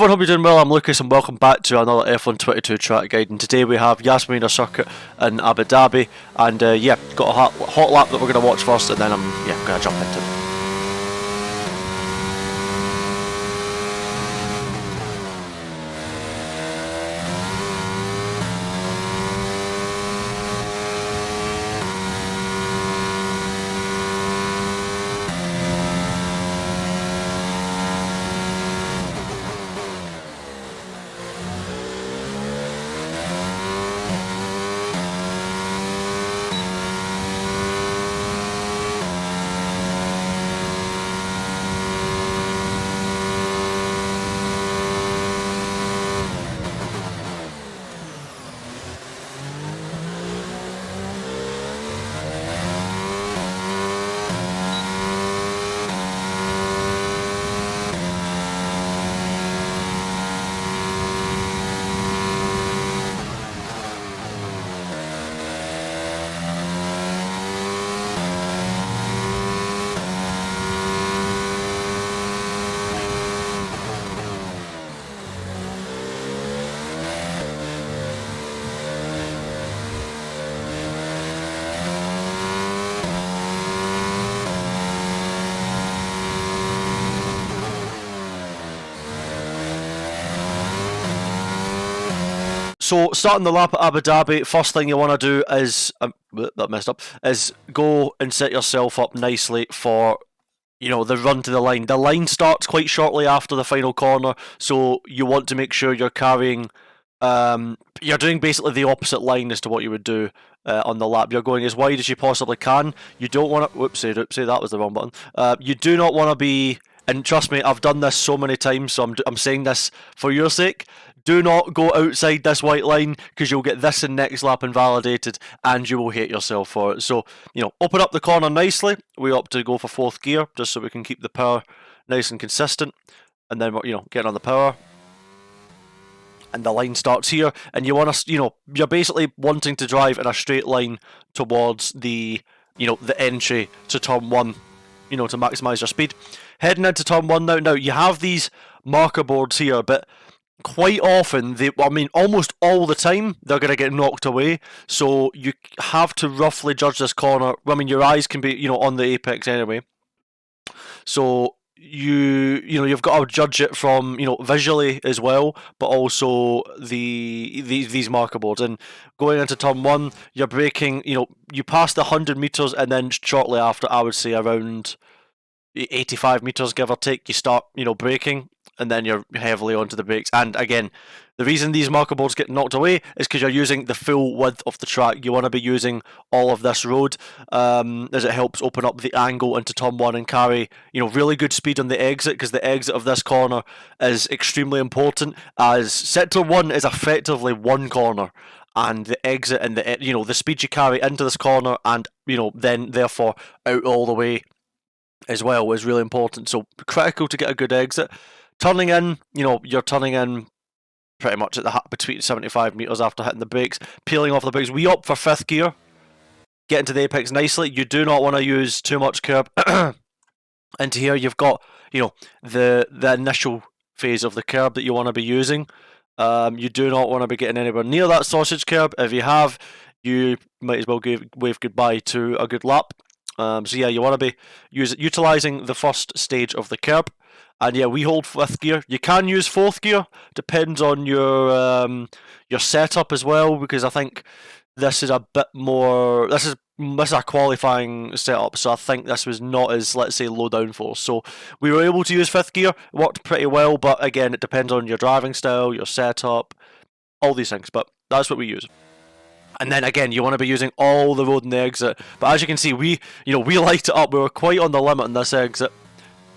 everyone, hope you're doing well. I'm Lucas and welcome back to another F1 22 track guide, and today we have Yas Marina Circuit in Abu Dhabi, and yeah, got a hot lap that we're going to watch first, and then I'm going to jump into it. So, starting the lap at Abu Dhabi, first thing you want to do is, is go and set yourself up nicely for, the run to the line. The line starts quite shortly after the final corner, so you want to make sure you're carrying, you're doing basically the opposite line as to what you would do on the lap. You're going as wide as you possibly can. You don't want to, whoopsie, that was the wrong button. You do not want to be, and trust me, I've done this so many times, so I'm saying this for your sake. Do not go outside this white line, because you'll get this in next lap invalidated and you will hate yourself for it. So, open up the corner nicely. We opt to go for 4th gear, just so we can keep the power nice and consistent. And then, getting on the power. And the line starts here, and you want to, you're basically wanting to drive in a straight line towards the, the entry to turn 1, to maximise your speed. Heading into turn 1 now. Now, you have these marker boards here, but quite often, almost all the time, they're going to get knocked away. So you have to roughly judge this corner. Your eyes can be, on the apex anyway. So you've got to judge it from, visually as well, but also these marker boards. And going into turn 1, you're braking. You pass the 100 meters, and then shortly after, I would say around 85 meters, give or take, you start, braking. And then you're heavily onto the brakes. And again, the reason these marker boards get knocked away is because you're using the full width of the track. You want to be using all of this road, as it helps open up the angle into turn 1 and carry, really good speed on the exit, because the exit of this corner is extremely important, as sector 1 is effectively one corner. And the exit and the speed you carry into this corner and, then therefore out all the way as well is really important. So critical to get a good exit. Turning in, you're turning in pretty much at between 75 meters after hitting the brakes, peeling off the brakes. We opt for 5th gear, get into the apex nicely. You do not want to use too much curb. Into here, you've got, the initial phase of the curb that you want to be using. You do not want to be getting anywhere near that sausage curb. If you have, you might as well wave goodbye to a good lap. So yeah, you want to be utilising the first stage of the curb. And yeah, we hold 5th gear. You can use 4th gear, depends on your setup as well, because I think this is a bit more. This is a qualifying setup, so I think this was not as, let's say, low downforce. So we were able to use 5th gear. It worked pretty well, but again, it depends on your driving style, your setup, all these things. But that's what we use. And then again, you want to be using all the road in the exit. But as you can see, we light it up. We were quite on the limit in this exit.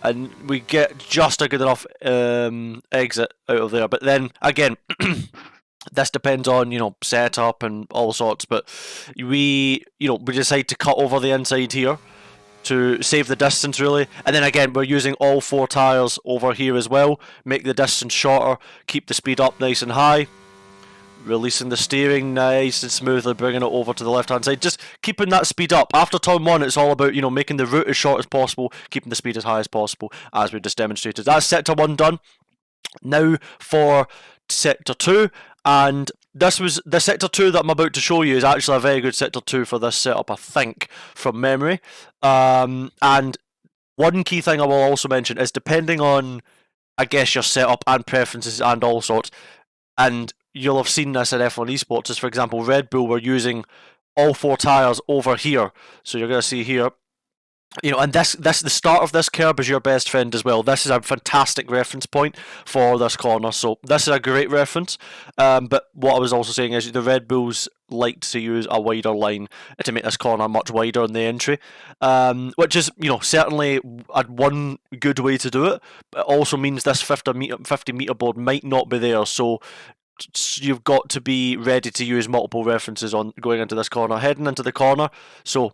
And we get just a good enough exit out of there. But then, again, this depends on, setup and all sorts. But we decide to cut over the inside here to save the distance, really. And then, again, we're using all 4 tyres over here as well. Make the distance shorter, keep the speed up nice and high. Releasing the steering nice and smoothly, bringing it over to the left-hand side. Just keeping that speed up. After turn 1, it's all about, making the route as short as possible, keeping the speed as high as possible, as we just demonstrated. That's sector 1 done. Now for Sector 2, and this was the Sector 2 that I'm about to show you is actually a very good Sector 2 for this setup, I think, from memory. And one key thing I will also mention is depending on, I guess, your setup and preferences and all sorts, and you'll have seen this in F1 Esports, is for example, Red Bull were using all 4 tyres over here. So you're going to see here, you know, and this the start of this curb is your best friend as well. This is a fantastic reference point for this corner, so this is a great reference. But what I was also saying is the Red Bulls liked to use a wider line to make this corner much wider in the entry, which is, you know, certainly one good way to do it. But it also means this 50 meter board might not be there, so you've got to be ready to use multiple references on going into this corner, heading into the corner. So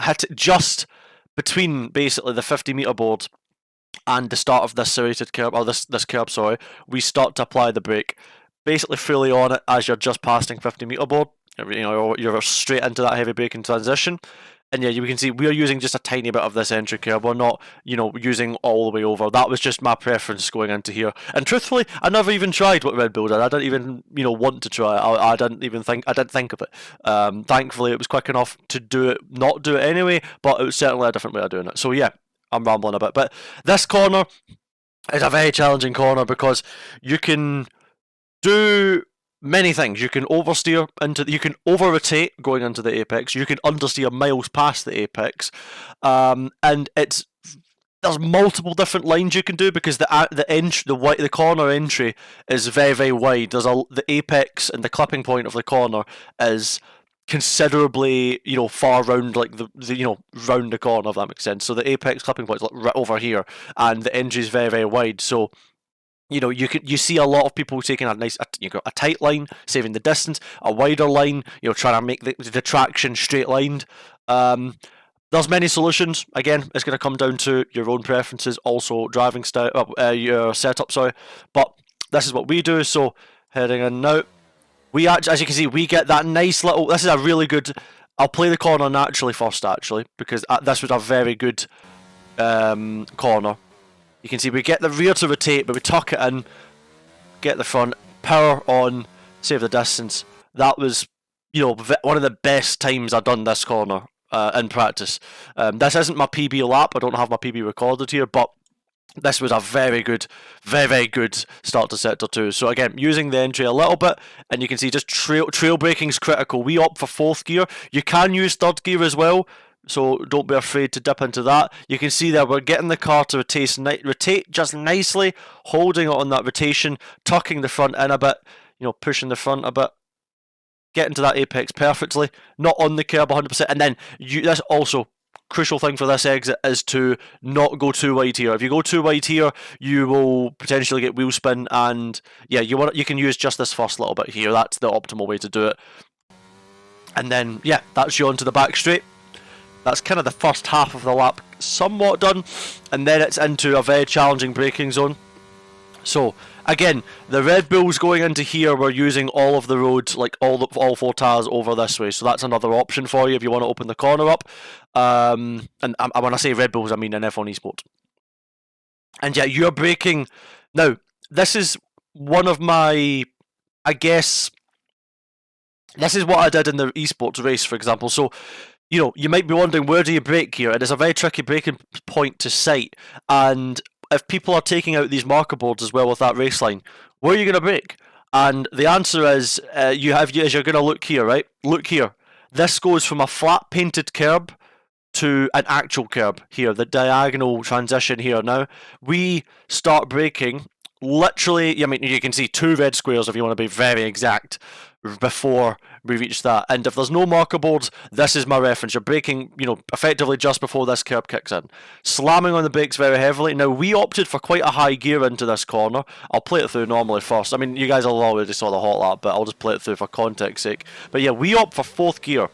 hit just between basically the 50 meter board and the start of this serrated curb, or this curb, sorry, we start to apply the brake, basically fully on it as you're just passing 50 meter board. You know, you're straight into that heavy braking transition. And yeah, you can see we're using just a tiny bit of this entry curb. We're not, you know, using all the way over. That was just my preference going into here. And truthfully, I never even tried what Red Bull did. I didn't even, you know, want to try it. I didn't think of it. Thankfully, it was quick enough to not do it anyway. But it was certainly a different way of doing it. So yeah, I'm rambling a bit. But this corner is a very challenging corner because you can do many things. You can oversteer you can over rotate going into the apex. You can understeer miles past the apex, and there's multiple different lines you can do because the corner entry is very, very wide. The apex and the clipping point of the corner is considerably, you know, far round, like the you know, round the corner, if that makes sense. So the apex clipping point is like right over here, and the entry is very, very wide. So you know, you see a lot of people taking a tight line, saving the distance, a wider line, you know, trying to make the traction straight lined. There's many solutions. Again, it's going to come down to your own preferences, also driving style, your setup, sorry. But this is what we do. So heading in now, we actually, as you can see, we get that nice little. This is a really good. I'll play the corner naturally first, actually, because this was a very good corner. You can see we get the rear to rotate, but we tuck it in, get the front, power on, save the distance. That was, you know, one of the best times I've done this corner in practice. This isn't my PB lap. I don't have my PB recorded here, but this was a very, very good start to Sector 2. So again, using the entry a little bit, and you can see just trail braking is critical. We opt for 4th gear. You can use 3rd gear as well, so don't be afraid to dip into that. You can see that we're getting the car to rotate just nicely, holding it on that rotation, tucking the front in a bit, you know, pushing the front a bit, getting to that apex perfectly, not on the curb 100%. And then that's also crucial thing for this exit is to not go too wide here. If you go too wide here, you will potentially get wheel spin, and yeah, you can use just this first little bit here. That's the optimal way to do it. And then yeah, that's you onto the back straight. That's kind of the first half of the lap somewhat done, and then it's into a very challenging braking zone. So again, the Red Bulls going into here, we're using all of the roads, like all 4 tyres over this way. So that's another option for you if you want to open the corner up. And when I say Red Bulls, I mean in F1 Esports. And yeah, you're braking. Now, this is one of my, I guess, this is what I did in the Esports race, for example. So you know, you might be wondering, where do you brake here? And it's a very tricky braking point to sight. And if people are taking out these marker boards as well with that race line, where are you going to brake? And the answer is, as you're going to look here, right? Look here. This goes from a flat painted curb to an actual curb here, the diagonal transition here. Now, we start braking literally, I mean, you can see 2 red squares if you want to be very exact, before we reach that. And if there's no marker boards, this is my reference. You're braking, you know, effectively just before this curb kicks in. Slamming on the brakes very heavily. Now, we opted for quite a high gear into this corner. I'll play it through normally first. I mean, you guys will already saw the hot lap, but I'll just play it through for context's sake. But yeah, we opt for 4th gear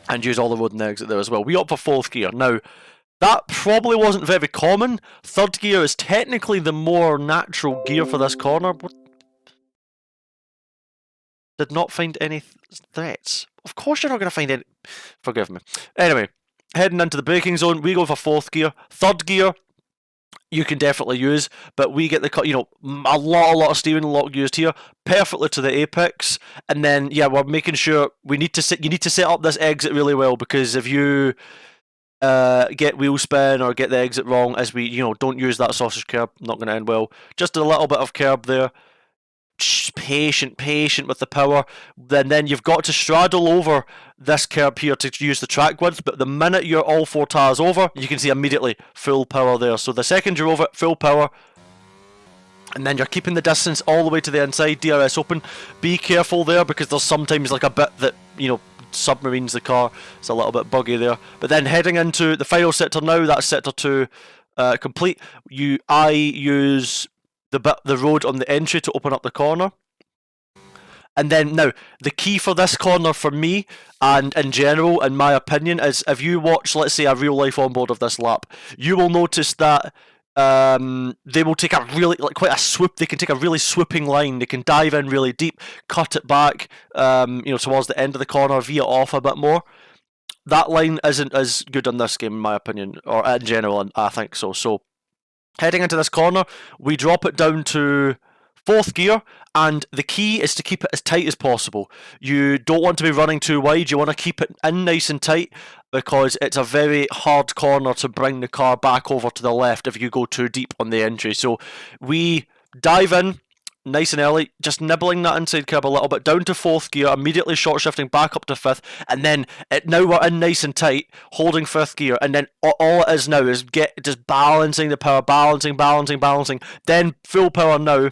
and use all the road and exit there as well. We opt for 4th gear. Now, that probably wasn't very common. 3rd gear is technically the more natural gear for this corner, but did not find any threats. Of course you're not going to find any. Forgive me. Anyway, heading into the braking zone, we go for 4th gear. 3rd gear, you can definitely use, but we get the, you know, a lot of steering lock used here, perfectly to the apex, and then yeah, we're making sure you need to set up this exit really well, because if you get wheel spin or get the exit wrong, as we, you know, don't use that sausage curb, not going to end well. Just a little bit of curb there. Just patient with the power. Then you've got to straddle over this curb here to use the track width, but the minute you're all 4 tires over, you can see immediately full power there. So the second you're over, full power, and then you're keeping the distance all the way to the inside, DRS open. Be careful there, because there's sometimes like a bit that, you know, submarines the car. It's a little bit buggy there. But then heading into the final sector now, that's sector 2 complete. I use the road on the entry to open up the corner. And then now, the key for this corner for me, and in general, in my opinion, is if you watch, let's say, a real life onboard of this lap, you will notice that they will take a really, like, quite a swoop. They can take a really swooping line. They can dive in really deep, cut it back, you know, towards the end of the corner, veer off a bit more. That line isn't as good in this game, in my opinion, or in general, and I think so. So, heading into this corner, we drop it down to 4th gear, and the key is to keep it as tight as possible. You don't want to be running too wide, you want to keep it in nice and tight, because it's a very hard corner to bring the car back over to the left if you go too deep on the entry. So we dive in nice and early, just nibbling that inside curb a little bit, down to 4th gear, immediately short shifting back up to 5th, and then now we're in nice and tight, holding 5th gear, and then all it is now is just balancing the power, balancing, then full power now,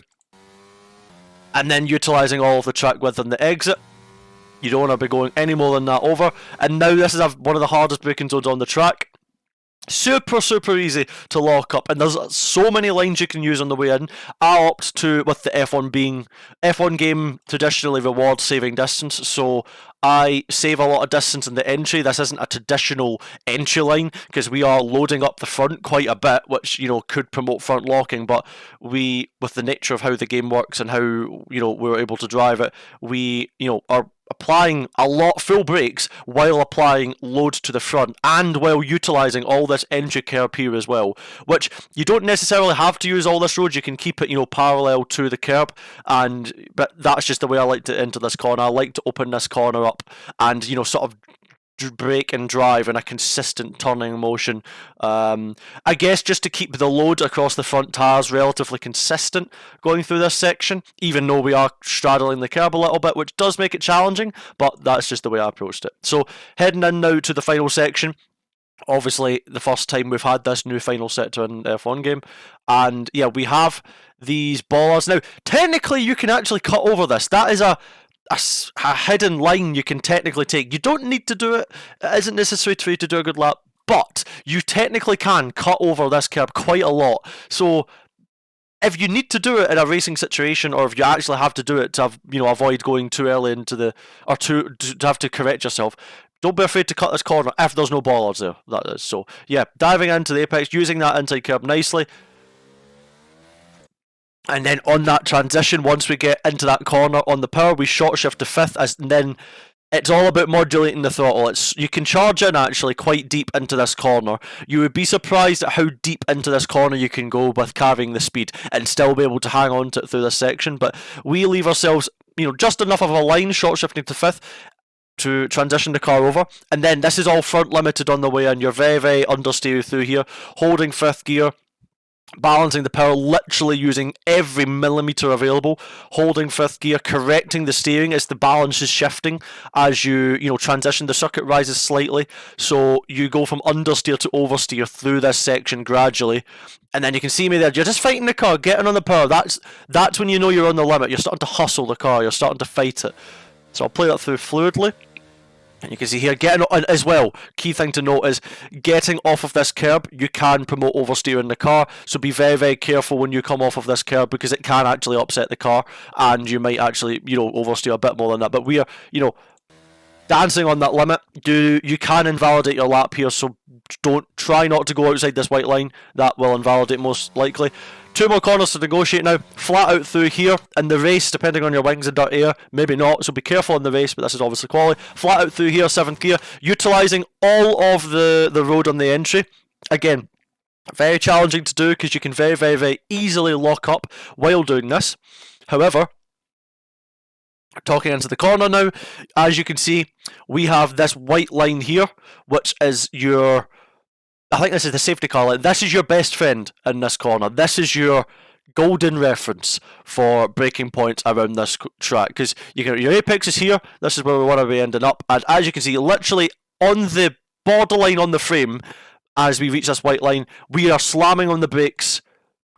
and then utilising all of the track width on the exit. You don't want to be going any more than that over. And now this is one of the hardest braking zones on the track. Super easy to lock up, and there's so many lines you can use on the way in. I opt to, with the F1 game traditionally rewards saving distance, so I save a lot of distance in the entry. This isn't a traditional entry line, because we are loading up the front quite a bit, which, you know, could promote front locking, but we, with the nature of how the game works and how, you know, we're able to drive it, we, you know, are applying a lot full brakes while applying load to the front, and while utilising all this entry curb here as well, which you don't necessarily have to use all this road. You can keep it, you know, parallel to the curb, but that's just the way I like to enter this corner. I like to open this corner up and, you know, sort of brake and drive in a consistent turning motion. I guess just to keep the load across the front tyres relatively consistent going through this section, even though we are straddling the curb a little bit, which does make it challenging, but that's just the way I approached it. So heading in now to the final section. Obviously, the first time we've had this new final sector in F1 game, and yeah, we have these ballers. Now, technically, you can actually cut over this. That is a hidden line you can technically take. You don't need to do it. It isn't necessary for you to do a good lap, but you technically can cut over this curb quite a lot. So if you need to do it in a racing situation, or if you actually have to do it to have, you know, avoid going too early into the, or to have to correct yourself, don't be afraid to cut this corner if there's no bollards there, that is. So yeah, diving into the apex, using that inside curb nicely. And then on that transition, once we get into that corner on the power, we short shift to 5th, and then it's all about modulating the throttle. You can charge in actually quite deep into this corner. You would be surprised at how deep into this corner you can go with carrying the speed and still be able to hang on to it through this section. But we leave ourselves, you know, just enough of a line short shifting to 5th to transition the car over, and then this is all front limited on the way in. You're very understeer through here, holding 5th gear, balancing the power, literally using every millimeter available, holding 5th gear, correcting the steering as the balance is shifting as you know, transition. The circuit rises slightly, so you go from understeer to oversteer through this section gradually. And then you can see me there, you're just fighting the car, getting on the power. That's when you know you're on the limit. You're starting to hustle the car, you're starting to fight it. So I'll play that through fluidly. And you can see here, getting on as well, key thing to note is getting off of this curb, you can promote oversteering the car, so be very careful when you come off of this curb, because it can actually upset the car, and you might actually, you know, oversteer a bit more than that. But we are, you know, dancing on that limit. You can invalidate your lap here, so try not to go outside this white line. That will invalidate most likely. 2 more corners to negotiate now. Flat out through here in the race, depending on your wings and dirt air, maybe not, so be careful in the race, but this is obviously quality. Flat out through here, 7th gear, utilising all of the road on the entry. Again, Very challenging to do because you can very, very, very easily lock up while doing this. However, talking into the corner now, as you can see, we have this white line here, which is your, I think this is the safety car line. This is your best friend in this corner. This is your golden reference for breaking points around this track, because your apex is here. This is where we want to be ending up, and as you can see, literally on the borderline on the frame, as we reach this white line, we are slamming on the brakes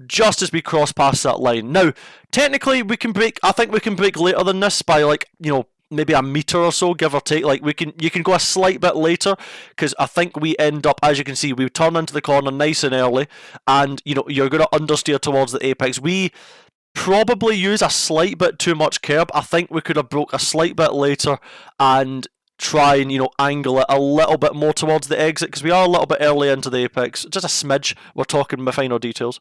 just as we cross past that line. Now, technically, we can brake. I think we can brake later than this by, like, you know, maybe a meter or so, give or take. Like, you can go a slight bit later, because I think we end up, as you can see, we turn into the corner nice and early, and you know, you're going to understeer towards the apex. We probably use a slight bit too much curb. I think we could have broke a slight bit later and try and, you know, angle it a little bit more towards the exit, because we are a little bit early into the apex, just a smidge. We're talking the finer details.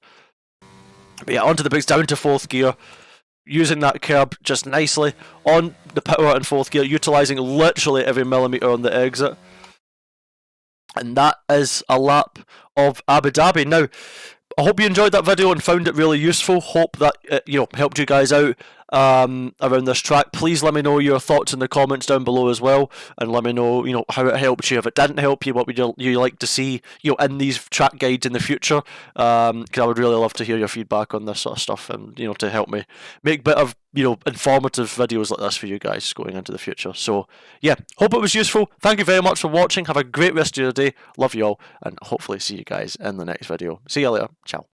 But yeah, onto the brakes, down to 4th gear, using that curb just nicely on the power in 4th gear, utilising literally every millimetre on the exit. And that is a lap of Abu Dhabi. Now, I hope you enjoyed that video and found it really useful. Hope that it, you know, helped you guys out around this track. Please let me know your thoughts in the comments down below as well, and let me know, you know, how it helped you. If it didn't help you, what would you like to see, you know, in these track guides in the future? Because I would really love to hear your feedback on this sort of stuff, and, you know, to help me make a bit of, you know, informative videos like this for you guys going into the future. So yeah, hope it was useful. Thank you very much for watching. Have a great rest of your day. Love you all, and hopefully see you guys in the next video. See you later. Ciao.